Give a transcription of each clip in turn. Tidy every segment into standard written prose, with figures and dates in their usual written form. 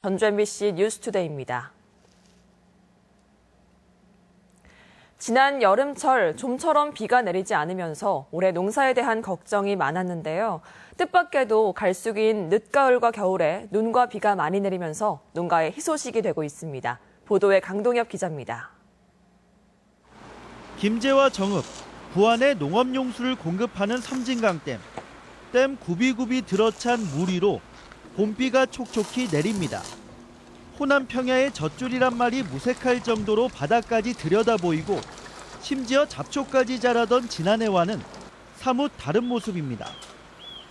전주 MBC 뉴스투데이입니다. 지난 여름철 좀처럼 비가 내리지 않으면서 올해 농사에 대한 걱정이 많았는데요. 뜻밖에도 갈수기인 늦가을과 겨울에 눈과 비가 많이 내리면서 농가에 희소식이 되고 있습니다. 보도에 강동엽 기자입니다. 김제와 정읍, 부안에 농업용수를 공급하는 섬진강댐. 댐 굽이굽이 들어찬 물 위로 봄비가 촉촉히 내립니다. 호남 평야의 젖줄이란 말이 무색할 정도로 바다까지 들여다보이고 심지어 잡초까지 자라던 지난해와는 사뭇 다른 모습입니다.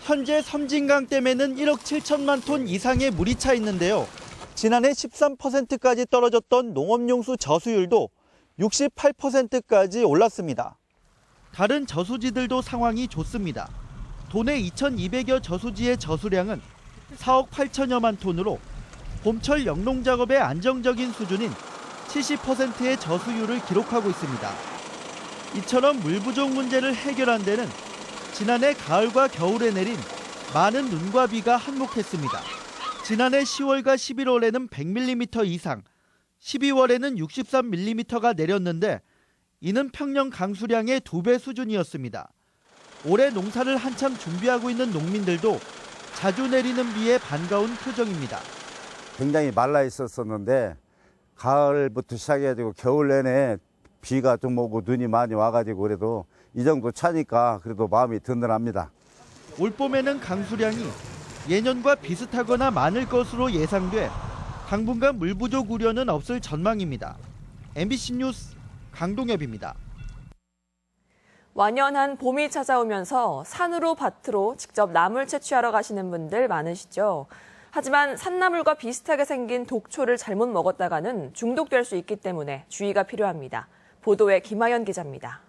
현재 섬진강댐에는 1억 7천만 톤 이상의 물이 차 있는데요. 지난해 13%까지 떨어졌던 농업용수 저수율도 68%까지 올랐습니다. 다른 저수지들도 상황이 좋습니다. 도내 2,200여 저수지의 저수량은 4억 8천여만 톤으로 봄철 영농 작업의 안정적인 수준인 70%의 저수율을 기록하고 있습니다. 이처럼 물 부족 문제를 해결한 데는 지난해 가을과 겨울에 내린 많은 눈과 비가 한몫했습니다. 지난해 10월과 11월에는 100mm 이상, 12월에는 63mm가 내렸는데 이는 평년 강수량의 2배 수준이었습니다. 올해 농사를 한참 준비하고 있는 농민들도 자주 내리는 비에 반가운 표정입니다. 굉장히 말라 있었는데 가을부터 시작해가지고 겨울 내내 비가 좀 오고 눈이 많이 와가지고 그래도 이 정도 차니까 그래도 마음이 든든합니다. 올봄에는 강수량이 예년과 비슷하거나 많을 것으로 예상돼 당분간 물 부족 우려는 없을 전망입니다. MBC 뉴스 강동엽입니다. 완연한 봄이 찾아오면서 산으로 밭으로 직접 나물 채취하러 가시는 분들 많으시죠. 하지만 산나물과 비슷하게 생긴 독초를 잘못 먹었다가는 중독될 수 있기 때문에 주의가 필요합니다. 보도에 김하연 기자입니다.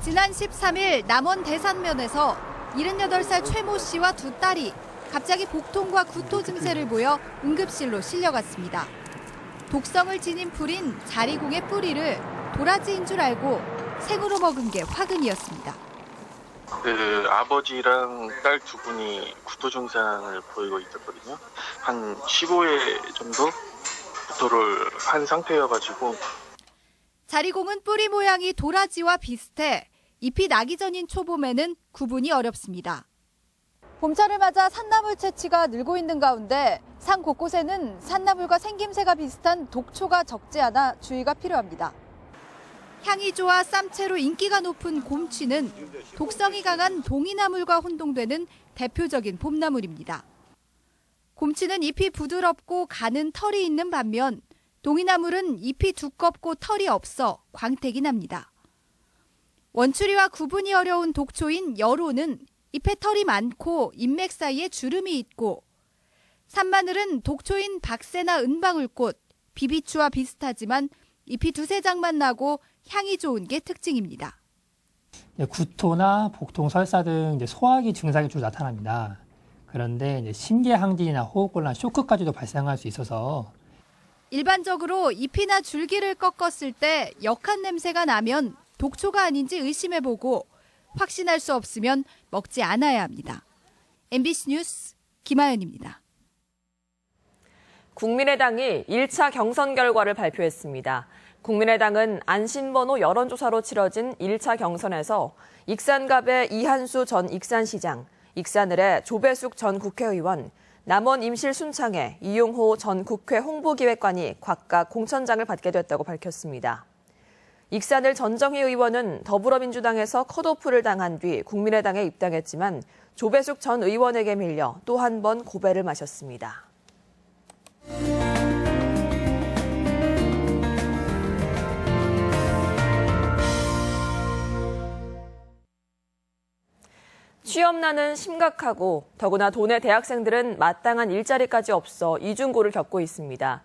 지난 13일 남원 대산면에서 78살 최모 씨와 두 딸이 갑자기 복통과 구토 증세를 보여 응급실로 실려갔습니다. 독성을 지닌 풀인 자리공의 뿌리를 도라지인 줄 알고 생으로 먹은 게 화근이었습니다. 아버지랑 딸 두 분이 구토 증상을 보이고 있었거든요. 한 15회 정도 구토를 한 상태여가지고. 자리공은 뿌리 모양이 도라지와 비슷해 잎이 나기 전인 초봄에는 구분이 어렵습니다. 봄철을 맞아 산나물 채취가 늘고 있는 가운데 산 곳곳에는 산나물과 생김새가 비슷한 독초가 적지 않아 주의가 필요합니다. 향이 좋아 쌈채로 인기가 높은 곰취는 독성이 강한 동이나물과 혼동되는 대표적인 봄나물입니다. 곰취는 잎이 부드럽고 가는 털이 있는 반면 동이나물은 잎이 두껍고 털이 없어 광택이 납니다. 원추리와 구분이 어려운 독초인 여로는 잎에 털이 많고 잎맥 사이에 주름이 있고 산마늘은 독초인 박새나 은방울꽃, 비비추와 비슷하지만 잎이 두세 장만 나고 향이 좋은 게 특징입니다. 구토나 복통, 설사 등 소화기 증상이 주로 나타납니다. 그런데 심계항진이나 호흡곤란, 쇼크까지도 발생할 수 있어서 일반적으로 잎이나 줄기를 꺾었을 때 역한 냄새가 나면 독초가 아닌지 의심해보고 확신할 수 없으면 먹지 않아야 합니다. MBC 뉴스 김하연입니다. 국민의당이 1차 경선 결과를 발표했습니다. 국민의당은 안심번호 여론조사로 치러진 1차 경선에서 익산갑의 이한수 전 익산시장, 익산을의 조배숙 전 국회의원, 남원 임실 순창의 이용호 전 국회 홍보기획관이 각각 공천장을 받게 됐다고 밝혔습니다. 익산을 전정희 의원은 더불어민주당에서 컷오프를 당한 뒤 국민의당에 입당했지만 조배숙 전 의원에게 밀려 또 한 번 고배를 마셨습니다. 취업난은 심각하고 더구나 도내 대학생들은 마땅한 일자리까지 없어 이중고를 겪고 있습니다.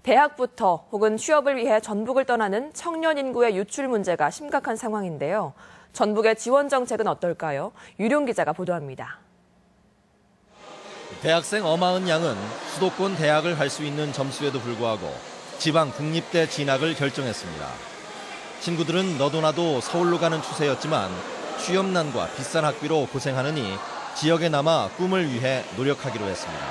대학부터 혹은 취업을 위해 전북을 떠나는 청년 인구의 유출 문제가 심각한 상황인데요. 전북의 지원 정책은 어떨까요? 유룡 기자가 보도합니다. 대학생 어마은 양은 수도권 대학을 갈 수 있는 점수에도 불구하고 지방 국립대 진학을 결정했습니다. 친구들은 너도나도 서울로 가는 추세였지만 취업난과 비싼 학비로 고생하느니 지역에 남아 꿈을 위해 노력하기로 했습니다.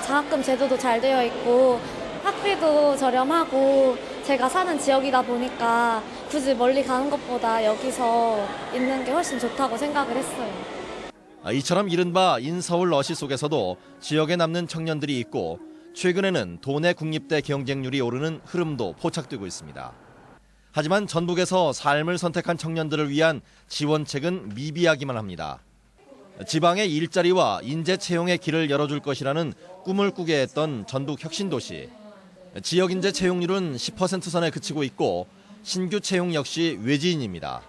장학금 제도도 잘 되어 있고 학비도 저렴하고 제가 사는 지역이다 보니까 굳이 멀리 가는 것보다 여기서 있는 게 훨씬 좋다고 생각을 했어요. 이처럼 이른바 인서울 어시 속에서도 지역에 남는 청년들이 있고 최근에는 도내 국립대 경쟁률이 오르는 흐름도 포착되고 있습니다. 하지만 전북에서 삶을 선택한 청년들을 위한 지원책은 미비하기만 합니다. 지방의 일자리와 인재 채용의 길을 열어줄 것이라는 꿈을 꾸게 했던 전북 혁신도시. 지역 인재 채용률은 10% 선에 그치고 있고 신규 채용 역시 외지인입니다.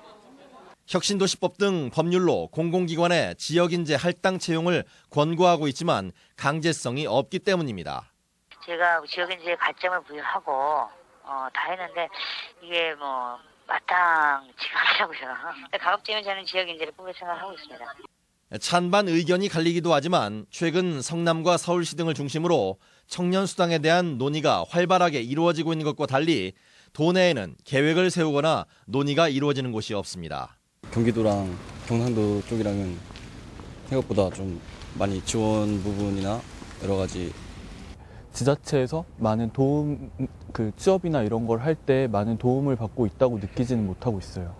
혁신도시법 등 법률로 공공기관의 지역 인재 할당 채용을 권고하고 있지만 강제성이 없기 때문입니다. 제가 지역 인재에 가점을 부여하고 다 했는데 이게 마땅치가 않더라고요. 가급적이면 저는 지역 인재를 뽑을 생각을 하고 있습니다. 찬반 의견이 갈리기도 하지만 최근 성남과 서울시 등을 중심으로 청년 수당에 대한 논의가 활발하게 이루어지고 있는 것과 달리 도내에는 계획을 세우거나 논의가 이루어지는 곳이 없습니다. 경기도랑 경상도 쪽이랑은 생각보다 좀 많이 지원 부분이나 여러 가지 지자체에서 많은 도움, 취업이나 이런 걸 할 때 많은 도움을 받고 있다고 느끼지는 못하고 있어요.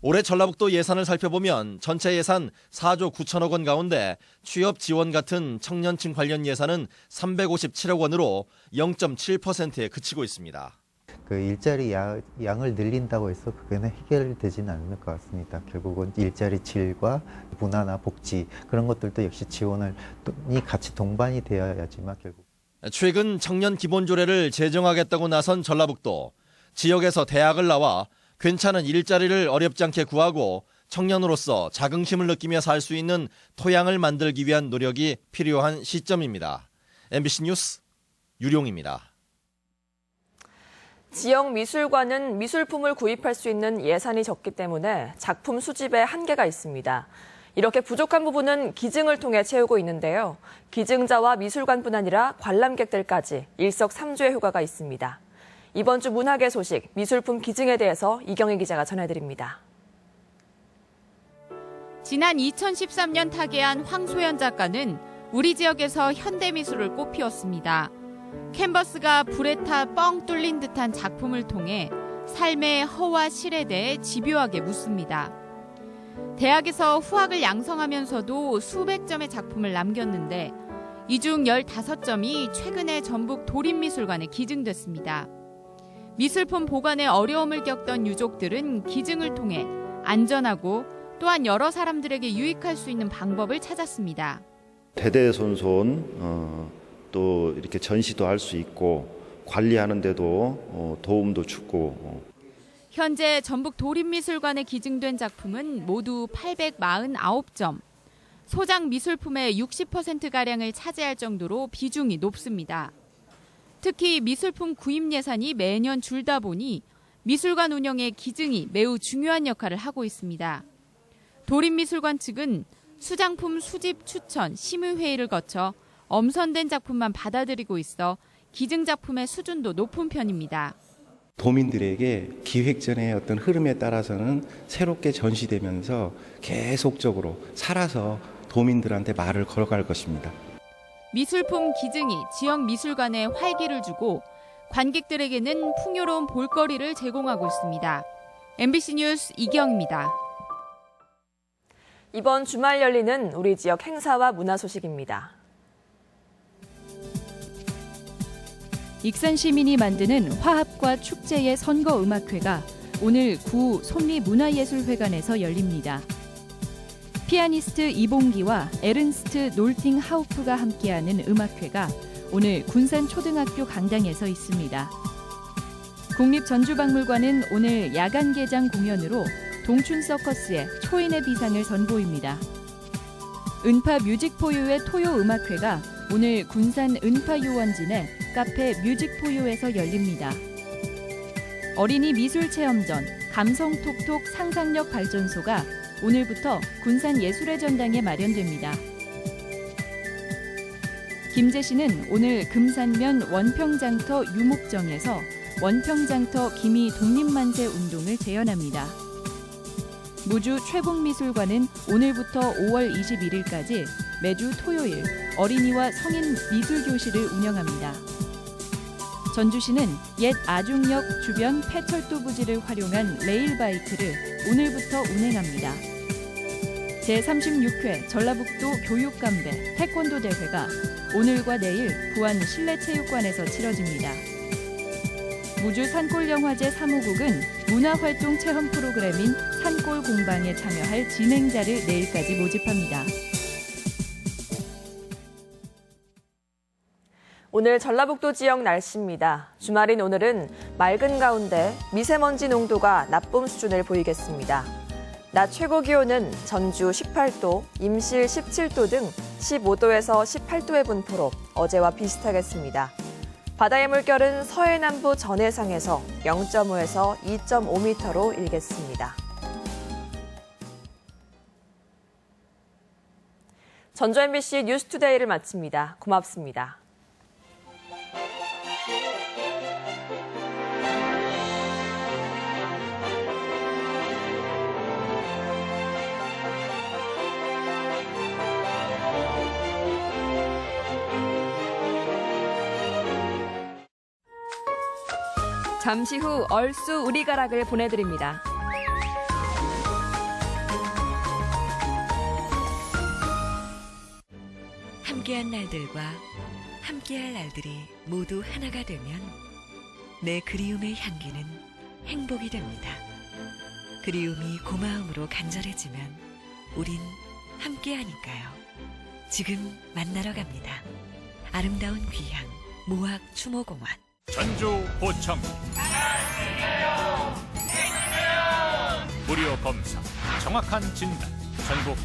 올해 전라북도 예산을 살펴보면 전체 예산 4조 9천억 원 가운데 취업 지원 같은 청년층 관련 예산은 357억 원으로 0.7%에 그치고 있습니다. 그 일자리 양을 늘린다고 해서 그거는 해결되지는 않을 것 같습니다. 결국은 일자리 질과 문화나 복지 그런 것들도 역시 지원이 같이 동반이 되어야지만 결국. 최근 청년 기본조례를 제정하겠다고 나선 전라북도. 지역에서 대학을 나와 괜찮은 일자리를 어렵지 않게 구하고 청년으로서 자긍심을 느끼며 살 수 있는 토양을 만들기 위한 노력이 필요한 시점입니다. MBC 뉴스 유룡입니다. 지역 미술관은 미술품을 구입할 수 있는 예산이 적기 때문에 작품 수집에 한계가 있습니다. 이렇게 부족한 부분은 기증을 통해 채우고 있는데요. 기증자와 미술관뿐 아니라 관람객들까지 일석삼조의 효과가 있습니다. 이번 주 문학의 소식, 미술품 기증에 대해서 이경희 기자가 전해드립니다. 지난 2013년 타계한 황소연 작가는 우리 지역에서 현대미술을 꽃피웠습니다. 캔버스가 불에 타 뻥 뚫린 듯한 작품을 통해 삶의 허와 실에 대해 집요하게 묻습니다. 대학에서 후학을 양성하면서도 수백 점의 작품을 남겼는데 이 중 15점이 최근에 전북 도립미술관에 기증됐습니다. 미술품 보관에 어려움을 겪던 유족들은 기증을 통해 안전하고 또한 여러 사람들에게 유익할 수 있는 방법을 찾았습니다. 대대손손 또 이렇게 전시도 할 수 있고 관리하는 데도 도움도 주고. 현재 전북 도립미술관에 기증된 작품은 모두 849점. 소장 미술품의 60%가량을 차지할 정도로 비중이 높습니다. 특히 미술품 구입 예산이 매년 줄다 보니 미술관 운영에 기증이 매우 중요한 역할을 하고 있습니다. 도립미술관 측은 수장품 수집 추천 심의회의를 거쳐 엄선된 작품만 받아들이고 있어 기증 작품의 수준도 높은 편입니다. 도민들에게 기획전의 어떤 흐름에 따라서는 새롭게 전시되면서 계속적으로 살아서 도민들한테 말을 걸어갈 것입니다. 미술품 기증이 지역 미술관에 활기를 주고 관객들에게는 풍요로운 볼거리를 제공하고 있습니다. MBC 뉴스 이경입니다. 이번 주말 열리는 우리 지역 행사와 문화 소식입니다. 익산 시민이 만드는 화합과 축제의 선거음악회가 오늘 구 손리문화예술회관에서 열립니다. 피아니스트 이봉기와 에른스트 놀팅하우프가 함께하는 음악회가 오늘 군산초등학교 강당에서 있습니다. 국립전주박물관은 오늘 야간 개장 공연으로 동춘서커스의 초인의 비상을 선보입니다. 은파 뮤직포유의 토요음악회가 오늘 군산 은파유원진의 카페 뮤직포유에서 열립니다. 어린이 미술체험전 감성톡톡 상상력 발전소가 오늘부터 군산 예술의 전당에 마련됩니다. 김제시는 오늘 금산면 원평장터 유목정에서 원평장터 기미 독립만세 운동을 재현합니다. 무주 최북미술관은 오늘부터 5월 21일까지 매주 토요일 어린이와 성인 미술교실을 운영합니다. 전주시는 옛 아중역 주변 폐철도 부지를 활용한 레일바이크를 오늘부터 운행합니다. 제36회 전라북도 교육감배 태권도 대회가 오늘과 내일 부안 실내체육관에서 치러집니다. 무주 산골영화제 3호국은 문화활동 체험 프로그램인 산골 공방에 참여할 진행자를 내일까지 모집합니다. 오늘 전라북도 지역 날씨입니다. 주말인 오늘은 맑은 가운데 미세먼지 농도가 나쁨 수준을 보이겠습니다. 낮 최고 기온은 전주 18도, 임실 17도 등 15도에서 18도의 분포로 어제와 비슷하겠습니다. 바다의 물결은 서해남부 전해상에서 0.5에서 2.5m로 일겠습니다. 전주 MBC 뉴스투데이를 마칩니다. 고맙습니다. 잠시 후 얼쑤 우리가락을 보내드립니다. 함께한 날들과 함께할 날들이 모두 하나가 되면 내 그리움의 향기는 행복이 됩니다. 그리움이 고마움으로 간절해지면 우린 함께하니까요. 지금 만나러 갑니다. 아름다운 귀향 모학 추모공원. 전주 보청 무료 검사, 정확한 진단, 전국